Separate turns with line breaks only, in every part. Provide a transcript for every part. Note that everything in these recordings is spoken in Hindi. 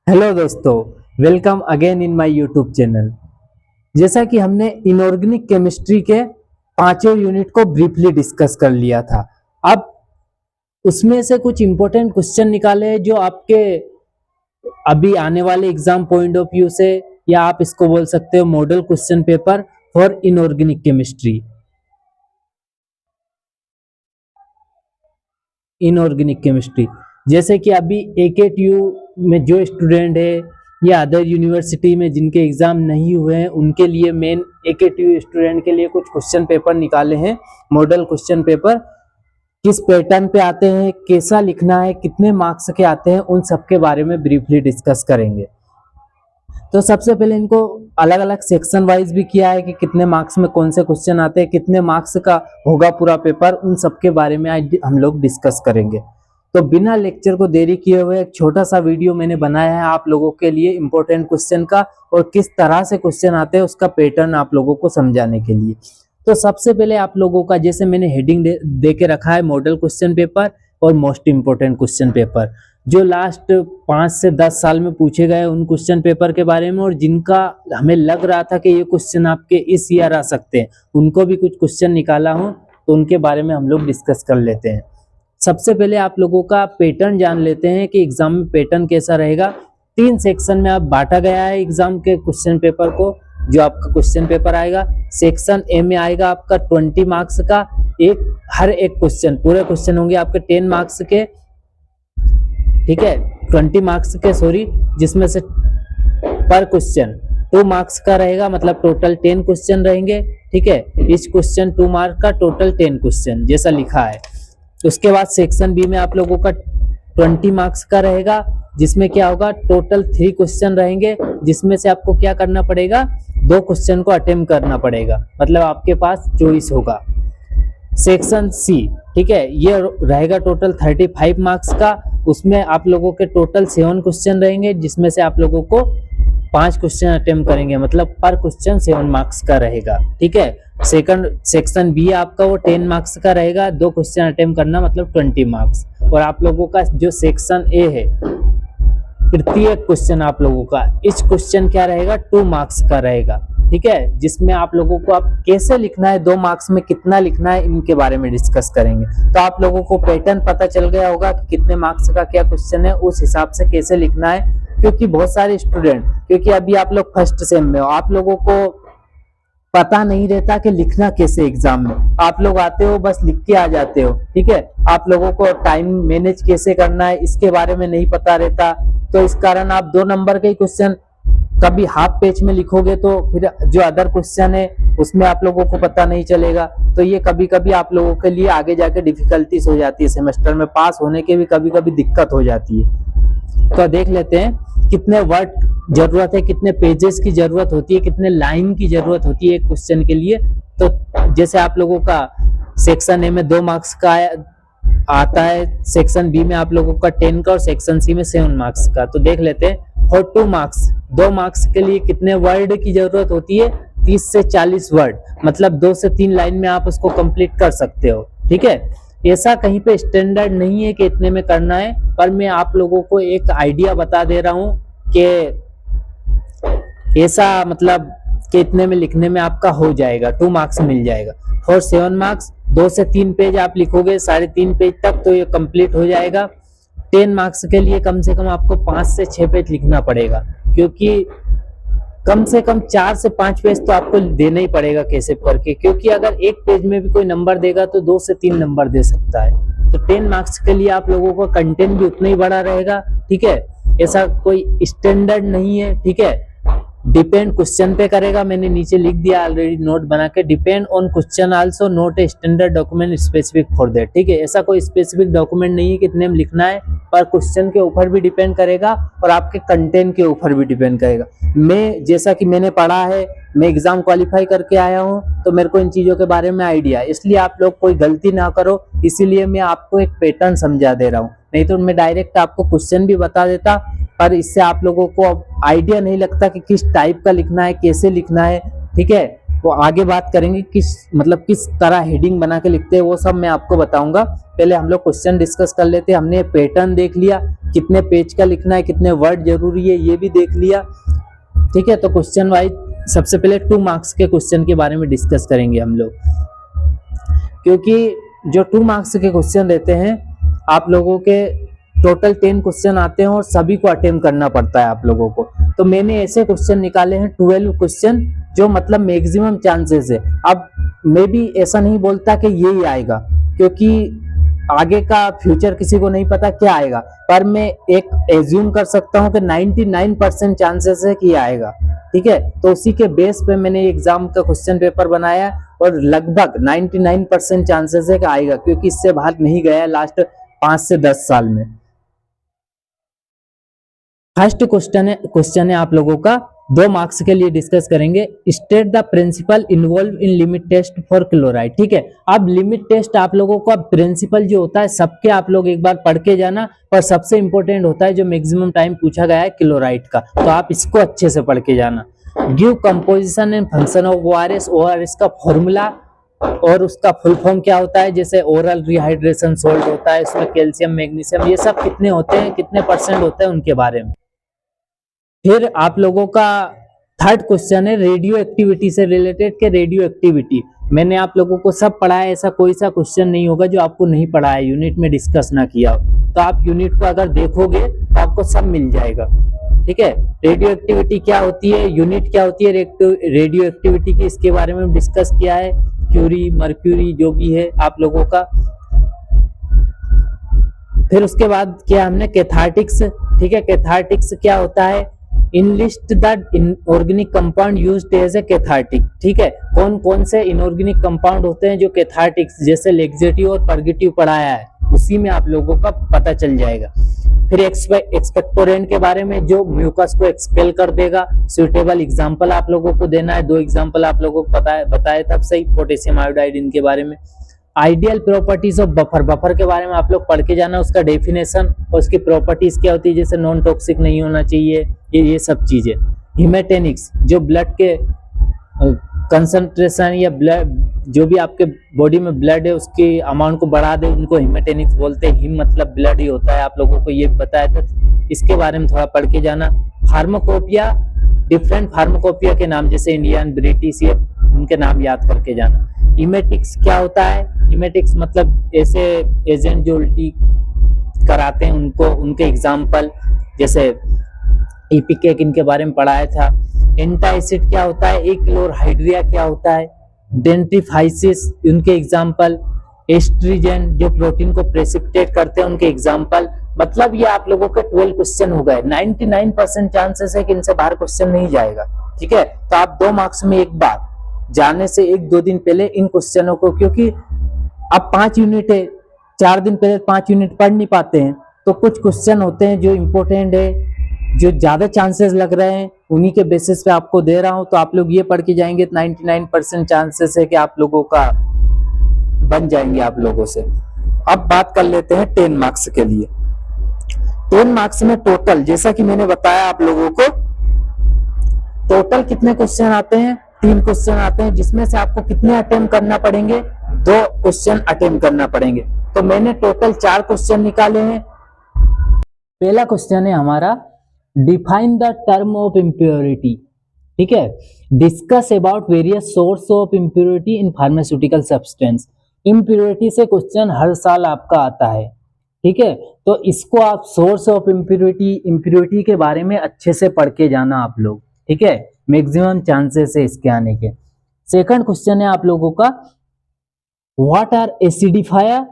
हेलो दोस्तों, welcome again in my YouTube channel. जैसा कि हमने इनऑर्गेनिक केमिस्ट्री के पांचों यूनिट को ब्रीफली डिस्कस कर लिया था। अब उसमें से कुछ इंपॉर्टेंट क्वेश्चन निकाले हैं जो आपके अभी आने वाले एग्जाम पॉइंट ऑफ व्यू से, या आप इसको बोल सकते हो model question paper for inorganic chemistry. Inorganic chemistry जैसे कि अभी AKTU में जो स्टूडेंट है या अदर यूनिवर्सिटी में जिनके एग्जाम नहीं हुए हैं, उनके लिए मेन AKTU स्टूडेंट के लिए कुछ क्वेश्चन पेपर निकाले हैं, मॉडल क्वेश्चन पेपर। किस पैटर्न पे आते हैं, कैसा लिखना है, कितने मार्क्स के आते हैं, उन सब के बारे में ब्रीफली डिस्कस करेंगे। तो सबसे पहले इनको अलग अलग सेक्शन वाइज भी किया है कि कितने मार्क्स में कौन से क्वेश्चन आते हैं, कितने मार्क्स का होगा पूरा पेपर, उन सब के बारे में आज हम लोग डिस्कस करेंगे। तो बिना लेक्चर को देरी किए हुए एक छोटा सा वीडियो मैंने बनाया है आप लोगों के लिए इंपॉर्टेंट क्वेश्चन का, और किस तरह से क्वेश्चन आते हैं उसका पैटर्न आप लोगों को समझाने के लिए। तो सबसे पहले आप लोगों का, जैसे मैंने हेडिंग दे के रखा है, मॉडल क्वेश्चन पेपर और मोस्ट इंपोर्टेंट क्वेश्चन पेपर, जो लास्ट 5 से 10 साल में पूछे गए उन क्वेश्चन पेपर के बारे में, और जिनका हमें लग रहा था कि ये क्वेश्चन आपके इस ईयर आ सकते हैं, उनको भी कुछ क्वेश्चन निकाला हूं, तो उनके बारे में हम लोग डिस्कस कर लेते हैं। सबसे पहले आप लोगों का पैटर्न जान लेते हैं कि एग्जाम में पैटर्न कैसा रहेगा। 3 सेक्शन में आप बांटा गया है एग्जाम के क्वेश्चन पेपर को। जो आपका क्वेश्चन पेपर आएगा, सेक्शन ए में आएगा आपका 20 मार्क्स का, हर एक क्वेश्चन, पूरे क्वेश्चन होंगे आपके 10 मार्क्स के, ठीक है, 20 मार्क्स के सॉरी, जिसमें से पर क्वेश्चन 2 मार्क्स का रहेगा, मतलब टोटल 10 क्वेश्चन रहेंगे, ठीक है। इस क्वेश्चन 2 मार्क का, टोटल 10 क्वेश्चन जैसा लिखा है। उसके बाद सेक्शन बी में आप लोगों का 20 मार्क्स का रहेगा, जिसमें क्या होगा, टोटल 3 क्वेश्चन रहेंगे, जिसमें से आपको क्या करना पड़ेगा, 2 क्वेश्चन को अटेम्प्ट करना पड़ेगा, मतलब आपके पास चॉइस होगा। सेक्शन सी, ठीक है, ये रहेगा टोटल 35 मार्क्स का, उसमें आप लोगों के टोटल 7 क्वेश्चन रहेंगे, जिसमें से आप लोगों को 5 क्वेश्चन अटेम्प्ट करेंगे, मतलब पर क्वेश्चन 7 मार्क्स का रहेगा, ठीक है। सेक्शन बी आपका वो 10 मार्क्स का रहेगा, 2 क्वेश्चन अटेम्प्ट करना, मतलब 20 मार्क्स। और आप लोगों का जो सेक्शन ए है, तृतीय क्वेश्चन आप लोगों का, इस क्वेश्चन क्या रहेगा, 2 मार्क्स का रहेगा, ठीक है, जिसमें आप लोगों को आप कैसे लिखना है, 2 मार्क्स में कितना लिखना है, इनके बारे में डिस्कस करेंगे। तो आप लोगों को पैटर्न पता चल गया होगा कि कितने मार्क्स का क्या क्वेश्चन है, उस हिसाब से कैसे लिखना है। क्योंकि बहुत सारे स्टूडेंट, क्योंकि अभी आप लोग फर्स्ट सेम में हो, आप लोगों को पता नहीं रहता कि लिखना कैसे एग्जाम में, आप लोग आते हो बस लिख के आ जाते हो, ठीक है। आप लोगों को टाइम मैनेज कैसे करना है इसके बारे में नहीं पता रहता, तो इस कारण आप 2 नंबर के क्वेश्चन कभी हाफ पेज में लिखोगे, तो फिर जो अदर क्वेश्चन है उसमें आप लोगों को पता नहीं चलेगा, तो ये कभी कभी आप लोगों के लिए आगे जाके डिफिकल्टीज हो जाती है, सेमेस्टर में पास होने के भी कभी कभी दिक्कत हो जाती है। तो देख लेते हैं कितने वर्ड जरूरत है, कितने पेजेस की जरूरत होती है, कितने लाइन की जरूरत होती है एक क्वेश्चन के लिए। तो जैसे आप लोगों का सेक्शन ए में 2 मार्क्स का आता है, सेक्शन बी में आप लोगों का 10 का, और सेक्शन सी में 7 मार्क्स का। तो देख लेते हैं, फॉर 2 मार्क्स, 2 मार्क्स के लिए कितने वर्ड की जरूरत होती है, 30 से 40 वर्ड, मतलब 2 से 3 लाइन में आप उसको कंप्लीट कर सकते हो, ठीक है। ऐसा कहीं पे स्टैंडर्ड नहीं है कि इतने में करना है, पर मैं आप लोगों को एक आइडिया बता दे रहा हूं कि ऐसा मतलब कि इतने में लिखने में आपका हो जाएगा, 2 मार्क्स मिल जाएगा। फॉर 7 मार्क्स 2 से 3 पेज आप लिखोगे, 3.5 पेज तक, तो ये कंप्लीट हो जाएगा। 10 मार्क्स के लिए कम से कम आपको 5 से 6 पेज लिखना पड़ेगा, क्योंकि कम से कम 4 से 5 पेज तो आपको देना ही पड़ेगा कैसे करके, क्योंकि अगर एक पेज में भी कोई नंबर देगा तो 2 से 3 नंबर दे सकता है। तो 10 मार्क्स के लिए आप लोगों का कंटेंट भी उतना ही बड़ा रहेगा, ठीक है। ऐसा कोई स्टैंडर्ड नहीं है, ठीक है, डिपेंड क्वेश्चन पे करेगा, मैंने नीचे लिख दिया ऑलरेडी नोट बना के, depend on question also, note a standard document specific for that, ठीक है। ऐसा कोई स्पेसिफिक डॉक्यूमेंट नहीं है कितने में लिखना है, पर क्वेश्चन के ऊपर भी डिपेंड करेगा और आपके कंटेंट के ऊपर भी डिपेंड करेगा। मैं जैसा कि मैंने पढ़ा है, मैं एग्जाम क्वालिफाई करके आया हूं, तो मेरे को इन चीजों के बारे में आइडिया, इसलिए आप लोग कोई गलती ना करो, इसीलिए मैं आपको एक पैटर्न समझा दे रहा हूँ, नहीं तो मैं डायरेक्ट आपको क्वेश्चन भी बता देता, पर इससे आप लोगों को आइडिया नहीं लगता कि किस टाइप का लिखना है, कैसे लिखना है, ठीक है। वो आगे बात करेंगे किस तरह हेडिंग बना के लिखते हैं, वो सब मैं आपको बताऊंगा। पहले हम लोग क्वेश्चन डिस्कस कर लेते हैं। हमने पैटर्न देख लिया, कितने पेज का लिखना है, कितने वर्ड जरूरी है, ये भी देख लिया। ठीक है, तो क्वेश्चन वाइज सबसे पहले 2 मार्क्स के क्वेश्चन के बारे में डिस्कस करेंगे हम लोग, क्योंकि जो 2 मार्क्स के क्वेश्चन रहते हैं आप लोगों के टोटल 10 क्वेश्चन आते हैं और सभी को अटेम्प्ट करना पड़ता है आप लोगों को। तो मैंने ऐसे क्वेश्चन निकाले हैं 12 क्वेश्चन जो मतलब मैक्सिमम चांसेस है। अब मैं भी ऐसा नहीं बोलता कि यही आएगा, क्योंकि आगे का फ्यूचर किसी को नहीं पता क्या आएगा, पर मैं एक एज्यूम कर सकता हूं कि 99% चांसेस है कि आएगा। ठीक है, तो उसी के बेस पे मैंने एग्जाम का क्वेश्चन पेपर बनाया और लगभग 99% चांसेस है कि आएगा, क्योंकि इससे बाहर नहीं गया लास्ट 5 से 10 साल में। फर्स्ट क्वेश्चन है आप लोगों का 2 मार्क्स के लिए डिस्कस करेंगे। State the principle involved in limit test for chloride. ठीक है, अब लिमिट टेस्ट आप लोगों का प्रिंसिपल जो होता है सबके आप लोग एक बार पढ़ के जाना, पर सबसे इंपॉर्टेंट होता है जो मैक्सिमम टाइम पूछा गया है क्लोराइड का, तो आप इसको अच्छे से पढ़ के जाना। Give composition and function of ORS. ORS का फॉर्मूला और उसका फुल फॉर्म क्या होता है, जैसे ओरल रिहाइड्रेशन सॉल्ट होता है, इसमें कैल्शियम मैग्नीशियम ये सब कितने होते हैं, कितने परसेंट होते हैं, उनके बारे में। फिर आप लोगों का थर्ड क्वेश्चन है रेडियो एक्टिविटी से रिलेटेड के रेडियो एक्टिविटी। मैंने आप लोगों को सब पढ़ाया, ऐसा कोई सा क्वेश्चन नहीं होगा जो आपको नहीं पढ़ा है, यूनिट में डिस्कस ना किया हो। तो आप यूनिट को अगर देखोगे तो आपको सब मिल जाएगा। ठीक है, रेडियो एक्टिविटी क्या होती है, यूनिट क्या होती है रेडियो एक्टिविटी की, इसके बारे में डिस्कस किया है। क्यूरी, मर्क्यूरी जो भी है आप लोगों का। फिर उसके बाद क्या हमने कैथार्टिक्स। ठीक है, कैथार्टिक्स क्या होता है, enlist the inorganic compound used as a cathartic. ठीक है, कौन कौन से इनऑर्गेनिक कंपाउंड होते हैं जो कैथार्टिक्स, जैसे लेक्सेटिव और पर्गेटिव पढ़ाया है, उसी में आप लोगों का पता चल जाएगा। फिर एक्सपेक्टोरेंट के बारे में जो म्यूकस को एक्सपेल कर देगा, सुइटेबल एग्जांपल आप लोगों को देना है। 2 एग्जांपल आप लोगों को बताया तब सही, पोटेशियम आयोडाइड इनके बारे में। Ideal properties of buffer, buffer के बारे में आप लोग पढ़ के जाना, उसका डेफिनेशन और उसकी प्रॉपर्टीज क्या होती है, जैसे नॉन टॉक्सिक नहीं होना चाहिए, ये सब चीजें। हिमेटेनिक्स जो ब्लड के कंसंट्रेशन या ब्लड जो भी आपके बॉडी में ब्लड है उसकी अमाउंट को बढ़ा दे, उनको हिमेटेनिक्स बोलते हैं। हिम मतलब ब्लड ही होता है, आप लोगों को ये बताया था, इसके बारे में थोड़ा पढ़ के जाना। फार्माकोपिया, डिफरेंट फार्माकोपिया के नाम जैसे इंडियन, ब्रिटिश, ये उनके नाम याद करके जाना। इमेटिक्स क्या होता है, इमेटिक्स मतलब ऐसे एजेंट जो उल्टी कराते हैं उनको, उनके एग्जाम्पल, जैसे इपिकेक इनके बारे में पढ़ाया था। एंटाइसिड क्या होता है, क्लोरहाइड्रिया क्या होता है, डेंट्रीफाइसिस उनके एग्जाम्पल, एस्ट्रीजन जो प्रोटीन को प्रेसिपिटेट करते हैं उनके एग्जाम्पल। मतलब ये आप लोगों के 12 क्वेश्चन हो गए। 99% चांसेस है कि इनसे बाहर क्वेश्चन नहीं जाएगा। ठीक है, तो आप 2 मार्क्स में एक बार जाने से 1-2 दिन पहले इन क्वेश्चनों को, क्योंकि अब 5 यूनिट है, 4 दिन पहले 5 यूनिट पढ़ नहीं पाते हैं, तो कुछ क्वेश्चन होते हैं जो इम्पोर्टेंट है, जो ज्यादा चांसेस लग रहे हैं, उन्हीं के बेसिस पे आपको दे रहा हूं। तो आप लोग ये पढ़ के जाएंगे, 99% चांसेस है कि आप लोगों का बन जाएंगे आप लोगों से। अब बात कर लेते हैं 10 मार्क्स के लिए। 10 मार्क्स में टोटल, जैसा कि मैंने बताया आप लोगों को, टोटल कितने क्वेश्चन आते हैं, 3 क्वेश्चन आते हैं, जिसमें से आपको कितने अटेम्प्ट करना पड़ेंगे, 2 क्वेश्चन अटेम्प्ट करना पड़ेंगे। तो मैंने टोटल 4 क्वेश्चन निकाले हैं। पहला क्वेश्चन है हमारा, define the term of impurity. ठीक है, discuss about various source of impurity in pharmaceutical substance. Impurity से क्वेश्चन हर साल आपका आता है। ठीक है, तो इसको आप सोर्स ऑफ इम्प्योरिटी के बारे में अच्छे से पढ़ के जाना आप लोग। ठीक है, मैक्सिमम चांसेस है इसके आने के। सेकंड क्वेश्चन है आप लोगों का, what are acidifier,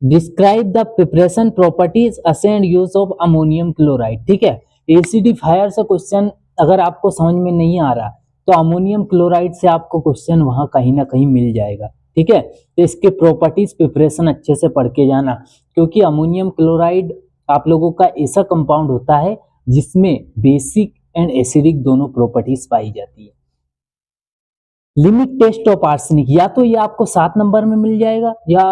describe the preparation properties and use of ammonium chloride. ठीक है, एसिडिफायर से क्वेश्चन अगर आपको समझ में नहीं आ रहा तो अमोनियम क्लोराइड से आपको क्वेश्चन वहां कहीं ना कहीं मिल जाएगा। ठीक है, तो इसके प्रॉपर्टीज प्रिपरेशन अच्छे से पढ़ के जाना, क्योंकि अमोनियम क्लोराइड आप लोगों का ऐसा कंपाउंड होता है जिसमें बेसिक एंड एसिडिक दोनों प्रॉपर्टीज पाई जाती है। लिमिट टेस्ट ऑफ आर्सेनिक, या तो ये आपको 7 नंबर में मिल जाएगा या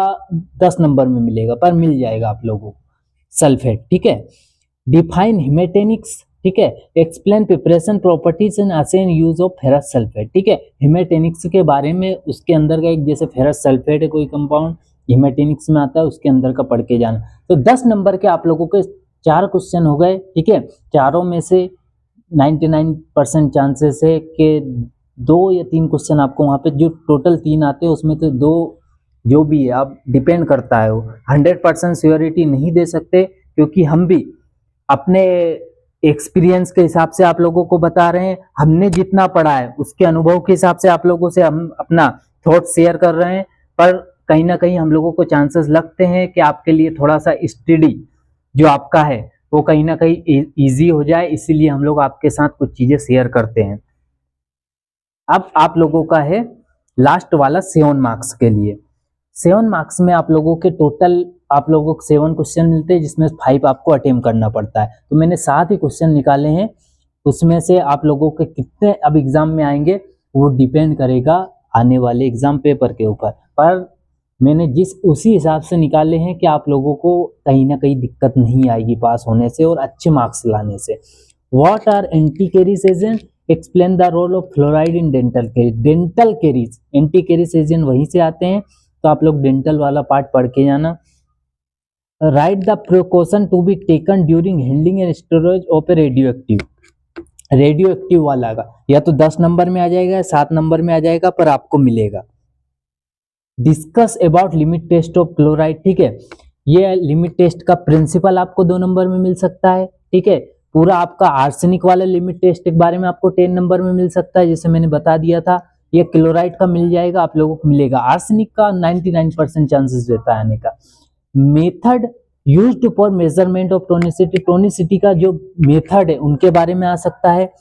10 नंबर में मिलेगा, पर मिल जाएगा आप लोगों को। सल्फेट, ठीक है। डिफाइन हिमेटेनिक्स, ठीक है। एक्सप्लेन प्रिपरेशन प्रॉपर्टीज एंड असेन यूज ऑफ फेरस सल्फेट, ठीक है। हेमेटेनिक्स के बारे में उसके अंदर का एक जैसे फेरस सल्फेट है कोई कंपाउंड, हेमेटेनिक्स में आता है, उसके अंदर का पढ़ के जाना। तो 10 नंबर के आप लोगों के 4 क्वेश्चन हो गए, ठीक है। चारों में से 99% चांसेस है कि 2 या 3 क्वेश्चन आपको वहाँ पे, जो टोटल 3 आते हैं उसमें तो 2 जो भी है, अब डिपेंड करता है, वो 100% श्योरिटी नहीं दे सकते, क्योंकि हम भी अपने एक्सपीरियंस के हिसाब से आप लोगों को बता रहे हैं, हमने जितना पढ़ा है उसके अनुभव के हिसाब से आप लोगों से हम अपना थॉट शेयर कर रहे हैं। पर कहीं ना कहीं हम लोगों को चांसेस लगते हैं कि आपके लिए थोड़ा सा स्टडी जो आपका है वो कहीं ना कहीं इजी हो जाए, इसीलिए हम लोग आपके साथ कुछ चीजें शेयर करते हैं। अब आप लोगों का है लास्ट वाला 7 मार्क्स के लिए। 7 मार्क्स में आप लोगों के टोटल आप लोगों को 7 क्वेश्चन मिलते हैं, जिसमें 5 आपको अटेम्प्ट करना पड़ता है। तो मैंने 7 ही क्वेश्चन निकाले हैं, उसमें से आप लोगों के कितने अब एग्जाम में आएंगे वो डिपेंड करेगा आने वाले एग्जाम पेपर के ऊपर। पर मैंने उसी हिसाब से निकाले हैं कि आप लोगों को कहीं ना कहीं दिक्कत नहीं आएगी पास होने से और अच्छे मार्क्स लाने से। What are anti caries agent, explain the role of fluoride in dental caries. Dental caries, anti caries agent वहीं से आते हैं, तो आप लोग डेंटल वाला पार्ट पढ़ के जाना। Write the precaution to be taken during handling and storage of a radioactive. Radioactive वाला का या तो 10 नंबर में आ जाएगा या 7 नंबर में आ जाएगा, पर आपको मिलेगा। Discuss about limit test of chloride, ठीक है। ये लिमिट टेस्ट का प्रिंसिपल आपको 2 नंबर में मिल सकता है, ठीक है। पूरा आपका आर्सेनिक वाला लिमिट टेस्ट के बारे में आपको 10 नंबर में मिल सकता है, जैसे मैंने बता दिया था। ये क्लोराइड का मिल जाएगा, आप लोगों को मिलेगा। आर्सेनिक का 99% चांसेस रहता है आने का। Method used for measurement of tonicity, tonicity का जो मेथड है उनके बारे में आ सकता है।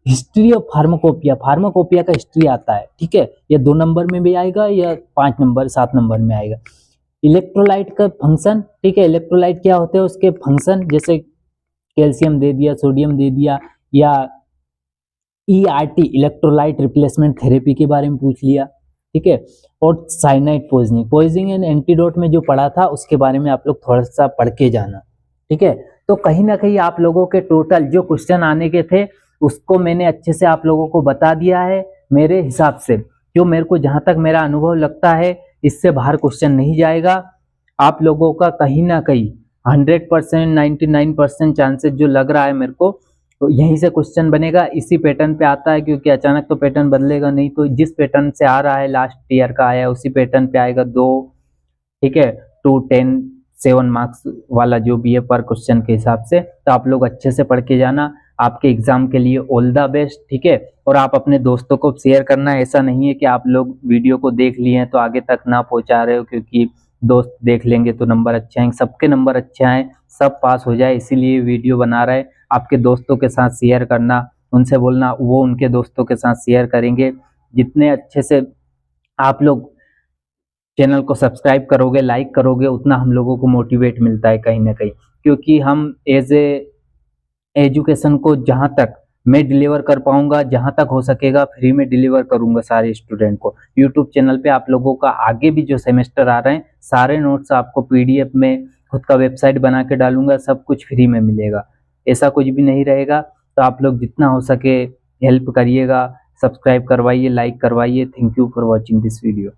हिस्ट्री ऑफ फार्माकोपिया, फार्माकोपिया का हिस्ट्री आता है, ठीक है। ये 2 नंबर में भी आएगा या 5 नंबर 7 नंबर में आएगा। इलेक्ट्रोलाइट का फंक्शन, ठीक है। इलेक्ट्रोलाइट क्या होते हैं, उसके फंक्शन, जैसे कैल्शियम दे दिया, सोडियम दे दिया, या ERT इलेक्ट्रोलाइट रिप्लेसमेंट थेरेपी के बारे में पूछ लिया, ठीक है। और cyanide poisoning, poisoning and antidote में जो पढ़ा था उसके बारे में आप लोग थोड़ा सा पढ़ के जाना, ठीक है। तो कहीं ना कहीं आप लोगों के टोटल जो क्वेश्चन आने के थे उसको मैंने अच्छे से आप लोगों को बता दिया है। मेरे हिसाब से, जो मेरे को जहां तक मेरा अनुभव लगता है, इससे बाहर क्वेश्चन नहीं जाएगा। आप लोगों का कहीं ना कहीं 100%, 99% चांसेस जो लग रहा है मेरे को, तो यहीं से क्वेश्चन बनेगा। इसी पैटर्न पे आता है, क्योंकि अचानक तो पैटर्न बदलेगा नहीं, तो जिस पैटर्न से आ रहा है लास्ट ईयर का आया उसी पैटर्न पे आएगा 2, ठीक है। 2, 10, 7 मार्क्स वाला जो भी है पर क्वेश्चन के हिसाब से। तो आप लोग अच्छे से पढ़ के जाना, आपके एग्जाम के लिए ऑल द बेस्ट, ठीक है। और आप अपने दोस्तों को शेयर करना, ऐसा नहीं है कि आप लोग वीडियो को देख लिए हैं तो आगे तक ना पहुंचा रहे हो, क्योंकि दोस्त देख लेंगे तो नंबर अच्छे आएंगे, सबके नंबर अच्छे आए, सब पास हो जाए, इसीलिए वीडियो बना रहे हैं। आपके दोस्तों के साथ शेयर करना, उनसे बोलना वो उनके दोस्तों के साथ शेयर करेंगे। जितने अच्छे से आप लोग चैनल को सब्सक्राइब करोगे, लाइक करोगे, उतना हम लोगों को मोटिवेट मिलता है कहीं ना कहीं, क्योंकि हम एज ए एजुकेशन को जहां तक मैं डिलीवर कर पाऊंगा, जहां तक हो सकेगा फ्री में डिलीवर करूंगा सारे स्टूडेंट को। यूट्यूब चैनल पे आप लोगों का आगे भी जो सेमेस्टर आ रहे हैं सारे नोट्स आपको PDF में खुद का वेबसाइट बना के डालूंगा, सब कुछ फ्री में मिलेगा, ऐसा कुछ भी नहीं रहेगा। तो आप लोग जितना हो सके हेल्प करिएगा, सब्सक्राइब करवाइए, लाइक करवाइए। Thank you for watching this video.